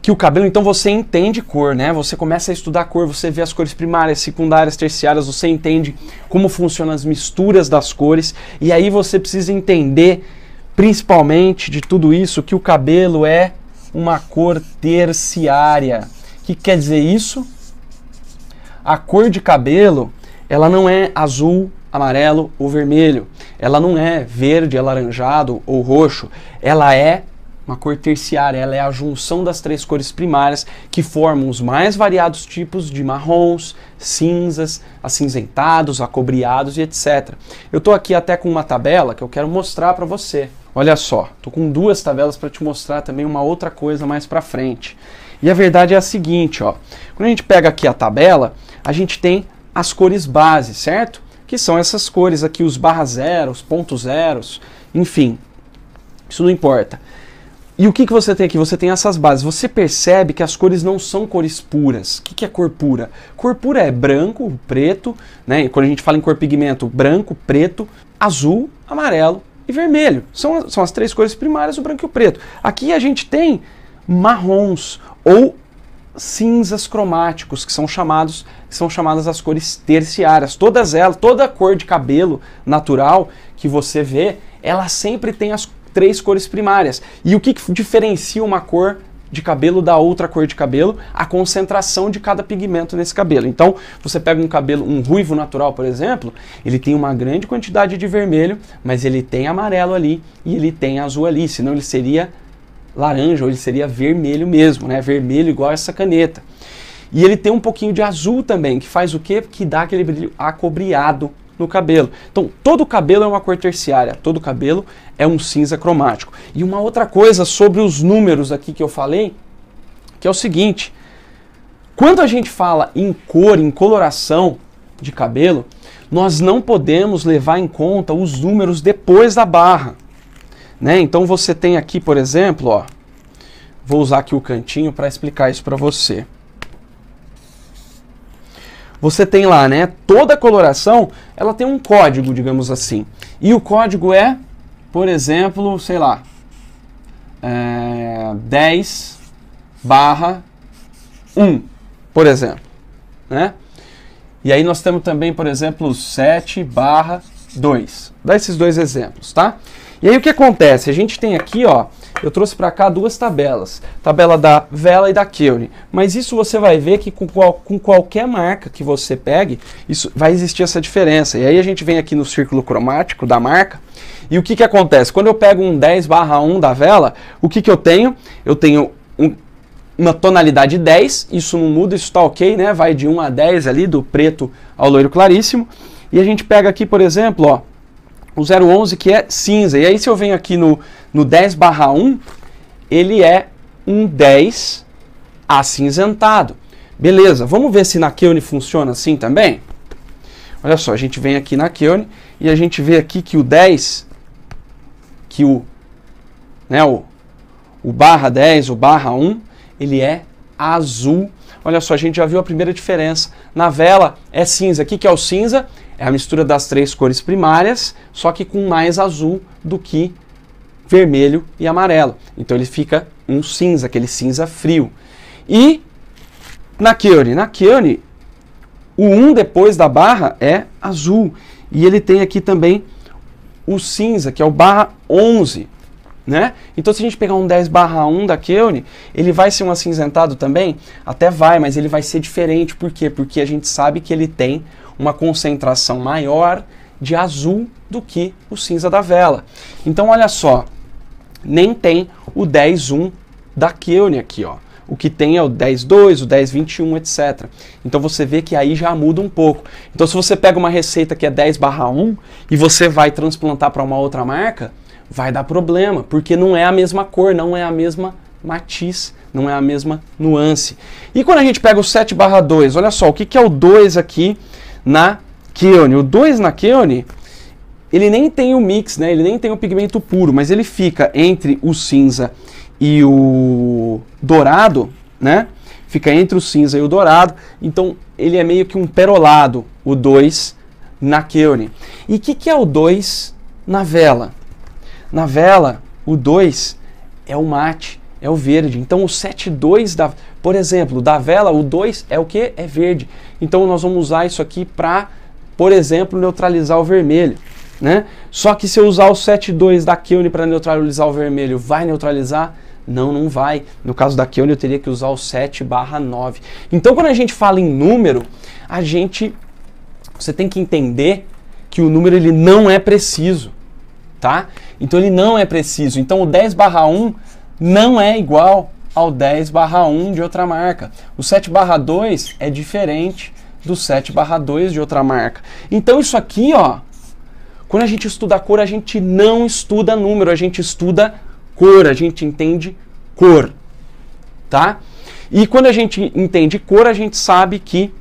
que o cabelo, então você entende cor, né? Você começa a estudar cor, você vê as cores primárias, secundárias, terciárias, você entende como funcionam as misturas das cores, e aí você precisa entender, principalmente de tudo isso, que o cabelo é uma cor terciária. O que quer dizer isso? A cor de cabelo, ela não é azul, amarelo ou vermelho. Ela não é verde, alaranjado ou roxo. Ela é uma cor terciária, ela é a junção das três cores primárias que formam os mais variados tipos de marrons, cinzas, acinzentados, acobreados e etc. Eu estou aqui até com uma tabela que eu quero mostrar para você. Olha só, estou com duas tabelas para te mostrar também uma outra coisa mais para frente. E a verdade é a seguinte, ó, quando a gente pega aqui a tabela, a gente tem as cores base, certo? Que são essas cores aqui, os barra zero, os pontos zeros, enfim, isso não importa. E o que você tem aqui? Você tem essas bases. Você percebe que as cores não são cores puras. O que é cor pura? Cor pura é branco, preto, né? Quando a gente fala em cor pigmento, branco, preto, azul, amarelo e vermelho. São as três cores primárias, o branco e o preto. Aqui a gente tem marrons ou cinzas cromáticos, que são chamadas as cores terciárias. Todas elas, toda cor de cabelo natural que você vê, ela sempre tem as três cores primárias. E o que diferencia uma cor de cabelo da outra cor de cabelo? A concentração de cada pigmento nesse cabelo. Então, você pega um cabelo, um ruivo natural, por exemplo, ele tem uma grande quantidade de vermelho, mas ele tem amarelo ali e ele tem azul ali, senão ele seria laranja ou ele seria vermelho mesmo, né? Vermelho igual essa caneta. E ele tem um pouquinho de azul também, que faz o quê? Que dá aquele brilho acobreado no cabelo. Então, todo cabelo é uma cor terciária, todo cabelo é um cinza cromático. E uma outra coisa sobre os números aqui que eu falei, que é o seguinte, quando a gente fala em cor, em coloração de cabelo, nós não podemos levar em conta os números depois da barra, né? Então você tem aqui, por exemplo, ó, vou usar aqui o cantinho para explicar isso para você. Você tem lá, né, toda a coloração, ela tem um código, digamos assim. E o código é, por exemplo, sei lá, 10/1, por exemplo, né? E aí nós temos também, por exemplo, 7/2. Dá esses dois exemplos, tá? E aí o que acontece? A gente tem aqui, ó, eu trouxe para cá duas tabelas, tabela da Wella e da Keune, mas isso você vai ver que com qualquer marca que você pegue, isso vai existir essa diferença. E aí a gente vem aqui no círculo cromático da marca, e o que acontece? Quando eu pego um 10/1 da Wella, o que eu tenho? Eu tenho uma tonalidade 10, isso não muda, isso está ok, né? Vai de 1 a 10 ali, do preto ao loiro claríssimo, e a gente pega aqui, por exemplo, ó, o 011 que é cinza, e aí se eu venho aqui no 10/1, ele é um 10 acinzentado. Beleza, vamos ver se na Keune funciona assim também? Olha só, a gente vem aqui na Keune e a gente vê aqui que o 10, que o /10, o /1, ele é azul. Olha só, a gente já viu a primeira diferença. Na Wella é cinza. O que é o cinza? É a mistura das três cores primárias, só que com mais azul do que vermelho e amarelo. Então ele fica um cinza, aquele cinza frio. E na Keune, o 1 depois da barra é azul. E ele tem aqui também o cinza, que é o /11. Né? Então se a gente pegar um 10/1 da Keune, ele vai ser um acinzentado também? Até vai, mas ele vai ser diferente. Por quê? Porque a gente sabe que ele tem uma concentração maior de azul do que o cinza da Wella. Então olha só, nem tem o 10/1 da Keune aqui, ó. O que tem é o 10/2, o 10/21, etc. Então você vê que aí já muda um pouco. Então se você pega uma receita que é 10/1 e você vai transplantar para uma outra marca, vai dar problema, porque não é a mesma cor, não é a mesma matiz, não é a mesma nuance. E quando a gente pega o 7/2, olha só, o que é o 2 aqui na Keune? O 2 na Keune, ele nem tem o mix, né? Ele nem tem o pigmento puro, mas ele fica entre o cinza e o dourado, né? Fica entre o cinza e o dourado, então ele é meio que um perolado, o 2 na Keune. E o que é o 2 na Wella? Na Wella, o 2 é o mate, é o verde. Então o 7,2, por exemplo, da vela, o 2 é o que? É verde. Então nós vamos usar isso aqui para, por exemplo, neutralizar o vermelho, né? Só que se eu usar o 7,2 da Keone para neutralizar o vermelho, vai neutralizar? Não, não vai. No caso da Keone eu teria que usar o 7/9. Então quando a gente fala em número, você tem que entender que o número ele não é preciso, tá? Então ele não é preciso. Então o 10/1 não é igual ao 10/1 de outra marca. O 7/2 é diferente do 7/2 de outra marca. Então isso aqui, ó, quando a gente estuda cor, a gente não estuda número, a gente estuda cor, a gente entende cor, tá? E quando a gente entende cor, a gente sabe que,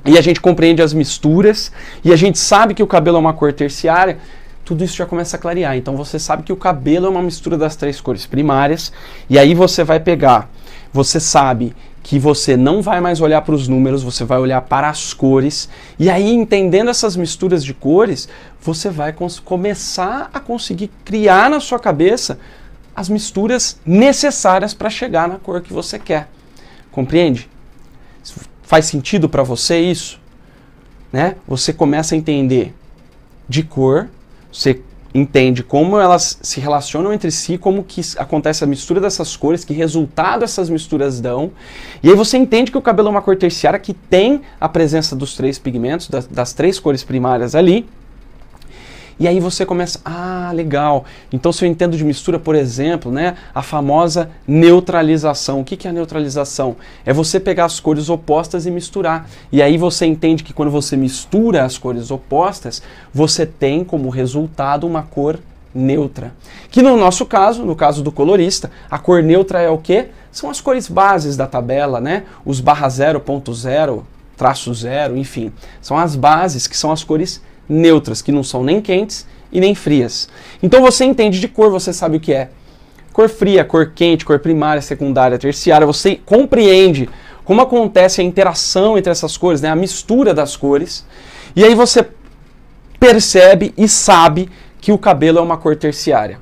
e a gente compreende as misturas, e a gente sabe que o cabelo é uma cor terciária, tudo isso já começa a clarear. Então você sabe que o cabelo é uma mistura das 3 cores primárias, e aí você vai pegar, você sabe que você não vai mais olhar para os números, você vai olhar para as cores, e aí entendendo essas misturas de cores, você vai começar a conseguir criar na sua cabeça as misturas necessárias para chegar na cor que você quer. Compreende? Faz sentido para você isso? Né? Você começa a entender de cor, você entende como elas se relacionam entre si, como que acontece a mistura dessas cores, que resultado essas misturas dão, e aí você entende que o cabelo é uma cor terciária que tem a presença dos 3 pigmentos, das 3 cores primárias ali, e aí você começa, legal, então se eu entendo de mistura, por exemplo, né, a famosa neutralização. O que é a neutralização? É você pegar as cores opostas e misturar. E aí você entende que quando você mistura as cores opostas, você tem como resultado uma cor neutra. Que no nosso caso, no caso do colorista, a cor neutra é o quê? São as cores bases da tabela, né? Os /0, ponto 0, traço 0, enfim. São as bases, que são as cores neutras, que não são nem quentes e nem frias. Então você entende de cor, você sabe o que é cor fria, cor quente, cor primária, secundária, terciária, você compreende como acontece a interação entre essas cores, né, a mistura das cores, e aí você percebe e sabe que o cabelo é uma cor terciária.